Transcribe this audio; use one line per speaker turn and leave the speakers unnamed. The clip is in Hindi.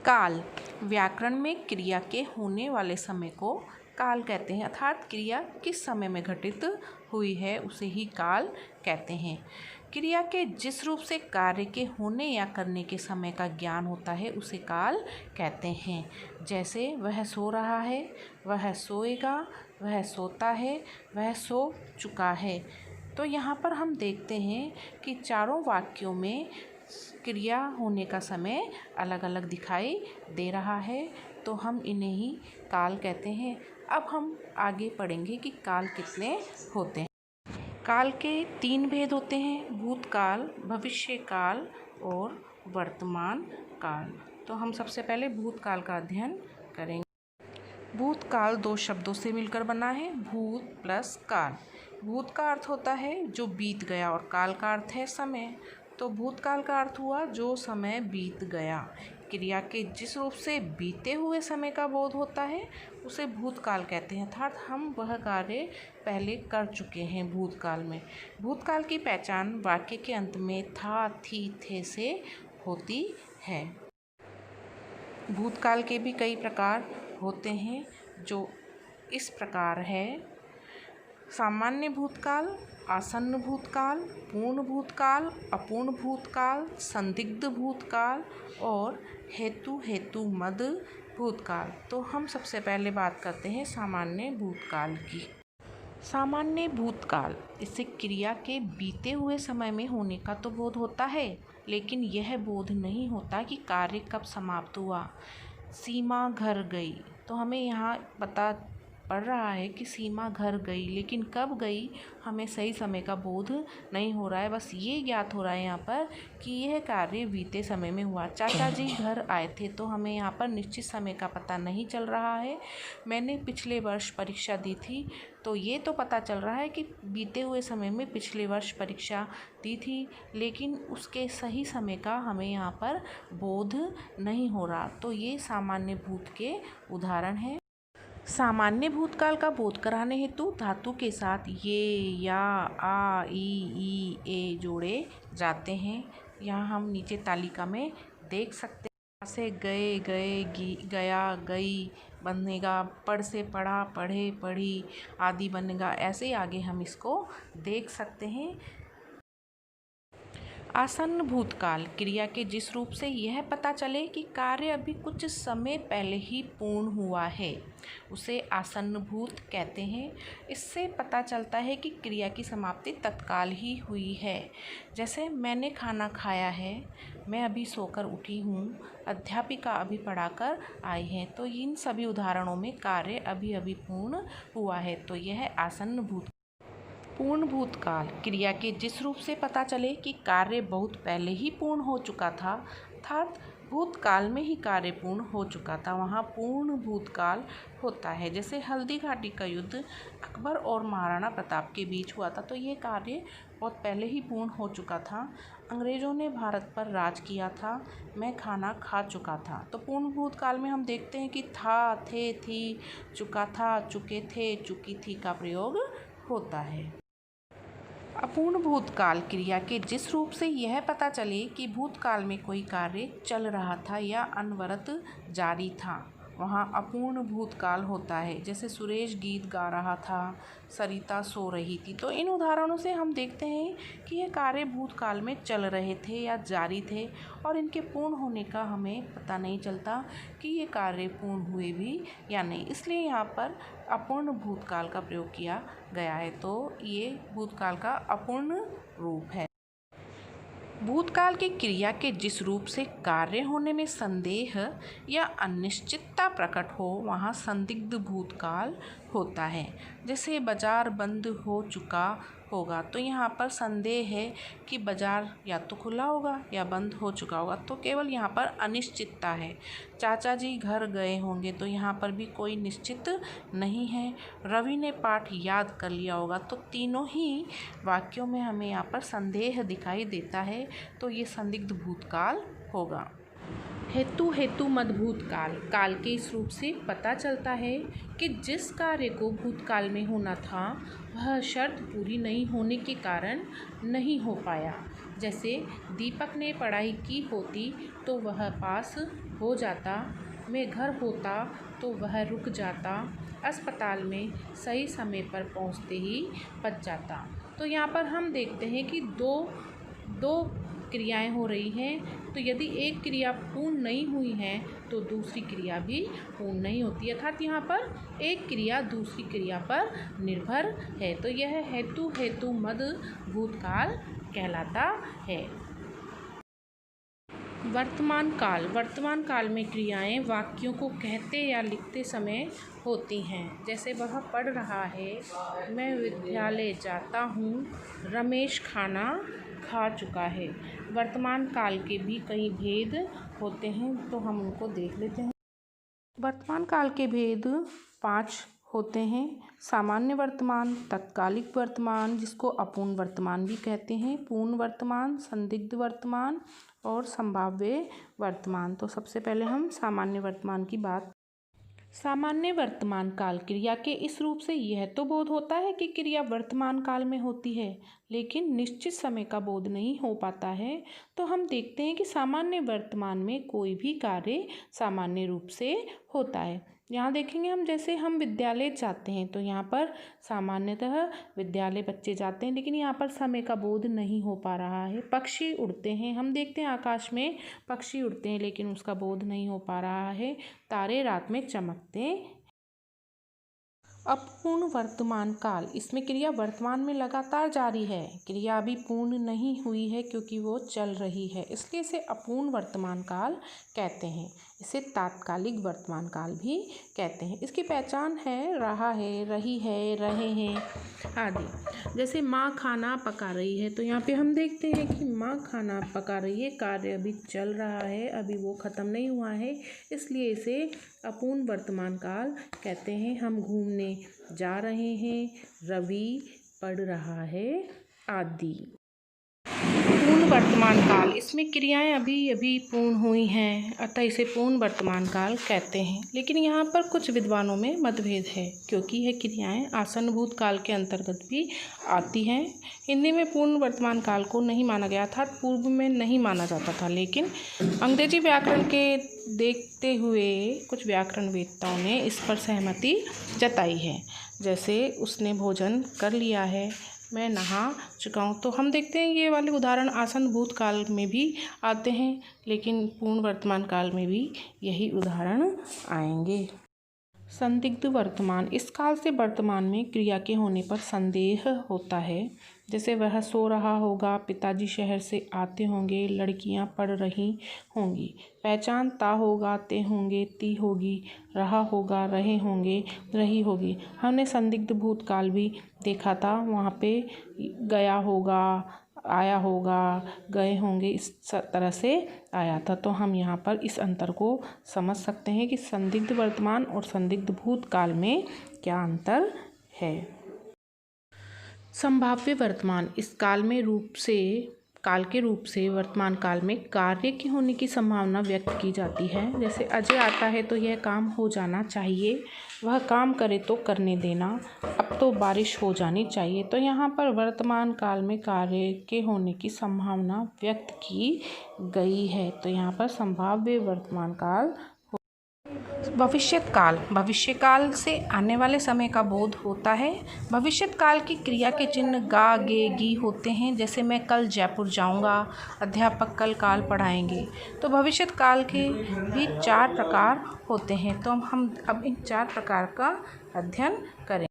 काल व्याकरण में क्रिया के होने वाले समय को काल कहते हैं, अर्थात क्रिया किस समय में घटित हुई है उसे ही काल कहते हैं। क्रिया के जिस रूप से कार्य के होने या करने के समय का ज्ञान होता है उसे काल कहते हैं। जैसे वह सो रहा है, वह सोएगा, वह सोता है, वह सो चुका है। तो यहाँ पर हम देखते हैं कि चारों वाक्यों में क्रिया होने का समय अलग अलग दिखाई दे रहा है, तो हम इन्हें ही काल कहते हैं। अब हम आगे पढ़ेंगे कि काल कितने होते हैं। काल के 3 भेद होते हैं, भूतकाल, भविष्यकाल और वर्तमान काल। तो हम सबसे पहले भूतकाल का अध्ययन करेंगे। भूतकाल 2 शब्दों से मिलकर बना है, भूत प्लस काल। भूत का अर्थ होता है जो बीत गया और काल का अर्थ है समय। तो भूतकाल का अर्थ हुआ जो समय बीत गया। क्रिया के जिस रूप से बीते हुए समय का बोध होता है उसे भूतकाल कहते हैं, अर्थात हम वह कार्य पहले कर चुके हैं भूतकाल में। भूतकाल की पहचान वाक्य के अंत में था, थी, थे से होती है। भूतकाल के भी कई प्रकार होते हैं जो इस प्रकार है: सामान्य भूतकाल, आसन्न भूतकाल, पूर्ण भूतकाल, अपूर्ण भूतकाल, संदिग्ध भूतकाल और हेतु मद भूतकाल। तो हम सबसे पहले बात करते हैं सामान्य भूतकाल की। सामान्य भूतकाल, इससे क्रिया के बीते हुए समय में होने का तो बोध होता है, लेकिन यह बोध नहीं होता कि कार्य कब समाप्त हुआ। सीमा घर गई, तो हमें यहाँ पता पड़ रहा है कि सीमा घर गई, लेकिन कब गई हमें सही समय का बोध नहीं हो रहा है। बस ये ज्ञात हो रहा है यहाँ पर कि यह कार्य बीते समय में हुआ। चाचा जी घर आए थे, तो हमें यहाँ पर निश्चित समय का पता नहीं चल रहा है। मैंने पिछले वर्ष परीक्षा दी थी, तो ये तो पता चल रहा है कि बीते हुए समय में पिछले वर्ष परीक्षा दी थी, लेकिन उसके सही समय का हमें यहाँ पर बोध नहीं हो रहा। तो ये सामान्य भूत के उदाहरण हैं। सामान्य भूतकाल का बोध कराने हेतु धातु के साथ ये, या, आ, ई, ए जोड़े जाते हैं। यहाँ हम नीचे तालिका में देख सकते हैं। से गए, गए, गया, गई बनेगा, पढ़ से पढ़ा, पढ़े, पढ़ी आदि बनेगा। ऐसे ही आगे हम इसको देख सकते हैं। आसन्न भूतकाल, क्रिया के जिस रूप से यह पता चले कि कार्य अभी कुछ समय पहले ही पूर्ण हुआ है उसे आसन्न भूत कहते हैं। इससे पता चलता है कि क्रिया की समाप्ति तत्काल ही हुई है। जैसे मैंने खाना खाया है, मैं अभी सोकर उठी हूँ, अध्यापिका अभी पढ़ाकर आई हैं। तो इन सभी उदाहरणों में कार्य अभी अभी पूर्ण हुआ है, तो यह आसन्न भूत। पूर्ण भूतकाल, क्रिया के जिस रूप से पता चले कि कार्य बहुत पहले ही पूर्ण हो चुका था, अर्थात भूतकाल में ही कार्य पूर्ण हो चुका था, वहाँ पूर्ण भूतकाल होता है। जैसे हल्दी घाटी का युद्ध अकबर और महाराणा प्रताप के बीच हुआ था, तो ये कार्य बहुत पहले ही पूर्ण हो चुका था। अंग्रेज़ों ने भारत पर राज किया था, मैं खाना खा चुका था। तो पूर्ण भूतकाल में हम देखते हैं कि था, थे, थी, चुका था, चुके थे, चुकी थी का प्रयोग होता है। अपूर्ण भूतकाल, क्रिया के जिस रूप से यह पता चले कि भूतकाल में कोई कार्य चल रहा था या अनवरत जारी था, वहाँ अपूर्ण भूतकाल होता है। जैसे सुरेश गीत गा रहा था, सरिता सो रही थी। तो इन उदाहरणों से हम देखते हैं कि ये कार्य भूतकाल में चल रहे थे या जारी थे और इनके पूर्ण होने का हमें पता नहीं चलता कि ये कार्य पूर्ण हुए भी या नहीं, इसलिए यहाँ पर अपूर्ण भूतकाल का प्रयोग किया गया है। तो ये भूतकाल का अपूर्ण रूप है। भूतकाल की क्रिया के जिस रूप से कार्य होने में संदेह या अनिश्चितता प्रकट हो वहाँ संदिग्ध भूतकाल होता है। जैसे बाजार बंद हो चुका होगा, तो यहाँ पर संदेह है कि बाजार या तो खुला होगा या बंद हो चुका होगा, तो केवल यहाँ पर अनिश्चितता है। चाचा जी घर गए होंगे, तो यहाँ पर भी कोई निश्चित नहीं है। रवि ने पाठ याद कर लिया होगा, तो तीनों ही वाक्यों में हमें यहाँ पर संदेह दिखाई देता है, तो ये संदिग्ध भूतकाल होगा। हेतु मद भूतकाल, काल के इस रूप से पता चलता है कि जिस कार्य को भूतकाल में होना था वह शर्त पूरी नहीं होने के कारण नहीं हो पाया। जैसे दीपक ने पढ़ाई की होती तो वह पास हो जाता, मैं घर होता तो वह रुक जाता, अस्पताल में सही समय पर पहुंचते ही बच जाता। तो यहाँ पर हम देखते हैं कि दो क्रियाएं हो रही हैं। तो यदि एक क्रिया पूर्ण नहीं हुई है तो दूसरी क्रिया भी पूर्ण नहीं होती, अर्थात यहाँ पर एक क्रिया दूसरी क्रिया पर निर्भर है। तो यह हेतु मद भूतकाल कहलाता है। वर्तमान काल में क्रियाएं वाक्यों को कहते या लिखते समय होती हैं। जैसे वह पढ़ रहा है, मैं विद्यालय जाता हूँ, रमेश खाना खा चुका है। वर्तमान काल के भी कई भेद होते हैं, तो हम उनको देख लेते हैं। वर्तमान काल के भेद 5 होते हैं। सामान्य वर्तमान, तत्कालिक वर्तमान जिसको अपूर्ण वर्तमान भी कहते हैं, पूर्ण वर्तमान, संदिग्ध वर्तमान और संभाव्य वर्तमान। तो सबसे पहले हम सामान्य वर्तमान की बात। सामान्य वर्तमान काल क्रिया के इस रूप से यह तो बोध होता है कि क्रिया वर्तमान काल में होती है, लेकिन निश्चित समय का बोध नहीं हो पाता है। तो हम देखते हैं कि सामान्य वर्तमान में कोई भी कार्य सामान्य रूप से होता है। यहाँ देखेंगे हम, जैसे हम विद्यालय जाते हैं तो यहाँ पर सामान्यतः विद्यालय बच्चे जाते हैं, लेकिन यहाँ पर समय का बोध नहीं हो पा रहा है। पक्षी उड़ते हैं, हम देखते हैं आकाश में पक्षी उड़ते हैं, लेकिन उसका बोध नहीं हो पा रहा है। तारे रात में चमकते। अपूर्ण वर्तमान काल, इसमें क्रिया वर्तमान में लगातार जारी है, क्रिया अभी पूर्ण नहीं हुई है क्योंकि वो चल रही है, इसलिए इसे अपूर्ण वर्तमान काल कहते हैं। इसे तात्कालिक वर्तमान काल भी कहते हैं। इसकी पहचान है रहा है, रही है, रहे हैं आदि। जैसे माँ खाना पका रही है, तो यहाँ पे हम देखते हैं कि माँ खाना पका रही है, कार्य अभी चल रहा है, अभी वो ख़त्म नहीं हुआ है, इसलिए इसे अपूर्ण वर्तमान काल कहते हैं। हम घूमने जा रहे हैं, रवि पढ़ रहा है आदि। पूर्ण वर्तमान काल, इसमें क्रियाएं अभी अभी पूर्ण हुई हैं, अतः इसे पूर्ण वर्तमान काल कहते हैं। लेकिन यहाँ पर कुछ विद्वानों में मतभेद है, क्योंकि यह क्रियाएं आसन्न भूतकाल के अंतर्गत भी आती हैं। हिंदी में पूर्ण वर्तमान काल को नहीं माना गया था, पूर्व में नहीं माना जाता था, लेकिन अंग्रेजी व्याकरण के देखते हुए कुछ व्याकरणवेत्ताओं ने इस पर सहमति जताई है। जैसे उसने भोजन कर लिया है, मैं नहा चुका हूँ। तो हम देखते हैं ये वाले उदाहरण आसन्न भूतकाल में भी आते हैं, लेकिन पूर्ण वर्तमान काल में भी यही उदाहरण आएंगे। संदिग्ध वर्तमान, इस काल से वर्तमान में क्रिया के होने पर संदेह होता है। जैसे वह सो रहा होगा, पिताजी शहर से आते होंगे, लड़कियां पढ़ रही होंगी। पहचान ता होगा, ते होंगे, ती होगी, रहा होगा, रहे होंगे, रही होगी। हमने संदिग्ध भूतकाल भी देखा था, वहाँ पे गया होगा, आया होगा, गए होंगे, इस तरह से आया था। तो हम यहाँ पर इस अंतर को समझ सकते हैं कि संदिग्ध वर्तमान और संदिग्ध भूतकाल में क्या अंतर है। संभाव्य वर्तमान, इस काल के रूप से वर्तमान काल में कार्य के होने की संभावना व्यक्त की जाती है। जैसे अजय आता है तो यह काम हो जाना चाहिए, वह काम करे तो करने देना, अब तो बारिश हो जानी चाहिए। तो यहाँ पर वर्तमान काल में कार्य के होने की संभावना व्यक्त की गई है, तो यहाँ पर संभाव्य वर्तमान काल। भविष्य काल से आने वाले समय का बोध होता है। भविष्य काल की क्रिया के चिन्ह गा, गे, गी होते हैं। जैसे मैं कल जयपुर जाऊंगा, अध्यापक कल काल पढ़ाएंगे। तो भविष्य काल के भी 4 प्रकार होते हैं। तो हम अब इन 4 प्रकार का अध्ययन करें।